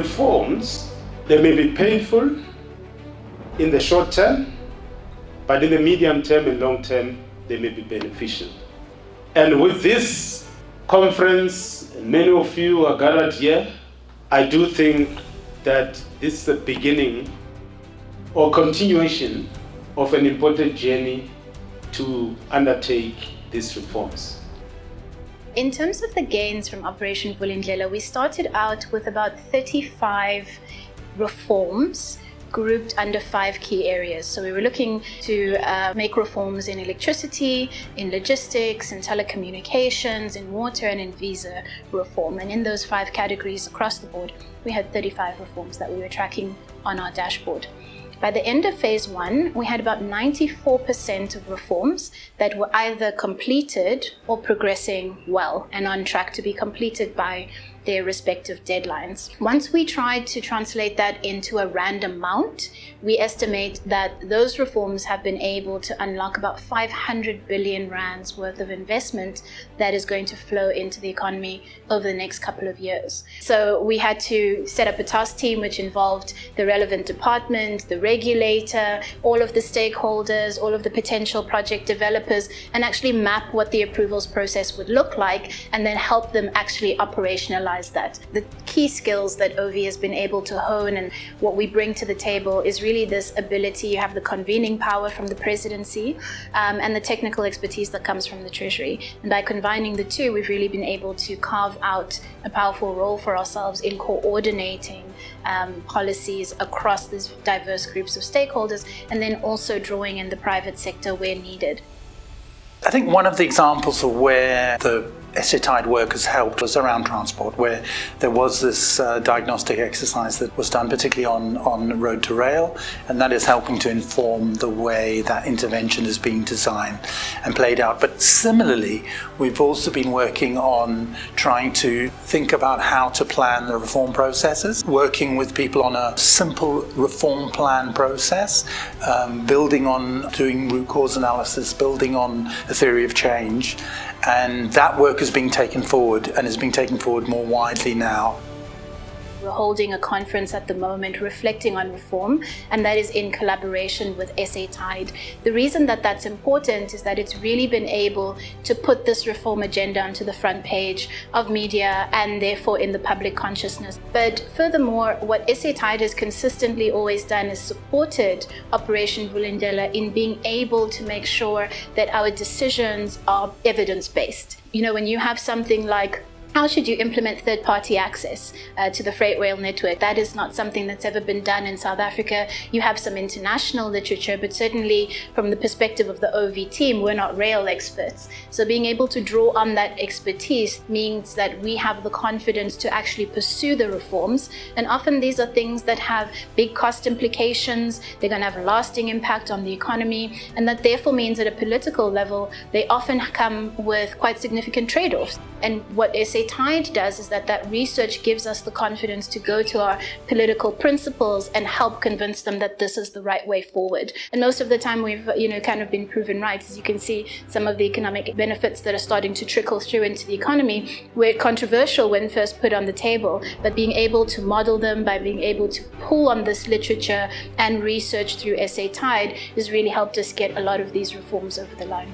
reforms, they may be painful in the short term, but in the medium term and long term, they may be beneficial. And with this conference, and many of you are gathered here, I do think that this is the beginning or continuation of an important journey to undertake these reforms. In terms of the gains from Operation Vulindlela, we started out with about 35 reforms grouped under 5 key areas. So we were looking to make reforms in electricity, in logistics, in telecommunications, in water, and in visa reform. And in those 5 categories across the board, we had 35 reforms that we were tracking on our dashboard. By the end of phase 1, we had about 94% of reforms that were either completed or progressing well and on track to be completed by their respective deadlines. Once we tried to translate that into a rand amount, we estimate that those reforms have been able to unlock about 500 billion rands worth of investment that is going to flow into the economy over the next couple of years. So we had to set up a task team which involved the relevant department, the regulator, all of the stakeholders, all of the potential project developers, and actually map what the approvals process would look like and then help them actually operationalize that. The key skills that OV has been able to hone and what we bring to the table is really this ability. You have the convening power from the presidency and the technical expertise that comes from the Treasury. And by combining the two, we've really been able to carve out a powerful role for ourselves in coordinating policies across these diverse groups of stakeholders, and then also drawing in the private sector where needed. I think one of the examples of where the SA-TIDE work has helped was around transport, where there was this diagnostic exercise that was done particularly on road to rail, and that is helping to inform the way that intervention is being designed and played out. But similarly, we've also been working on trying to think about how to plan the reform processes, working with people on a simple reform plan process, building on doing root cause analysis, building on a theory of change. And that work is being taken forward and is being taken forward more widely now. We're holding a conference at the moment reflecting on reform, and that is in collaboration with SA-TIDE. The reason that that's important is that it's really been able to put this reform agenda onto the front page of media and therefore in the public consciousness. But furthermore, what SA-TIDE has consistently always done is supported Operation Vulindlela in being able to make sure that our decisions are evidence-based. You know, when you have something like how should you implement third-party access to the freight rail network? That is not something that's ever been done in South Africa. You have some international literature, but certainly from the perspective of the OV team, we're not rail experts. So being able to draw on that expertise means that we have the confidence to actually pursue the reforms. And often these are things that have big cost implications. They're going to have a lasting impact on the economy. And that therefore means at a political level, they often come with quite significant trade-offs. And what SA-TIDE does is that research gives us the confidence to go to our political principals and help convince them that this is the right way forward. And most of the time we've kind of been proven right. As you can see, some of the economic benefits that are starting to trickle through into the economy were controversial when first put on the table, but being able to model them by being able to pull on this literature and research through SA-TIDE has really helped us get a lot of these reforms over the line.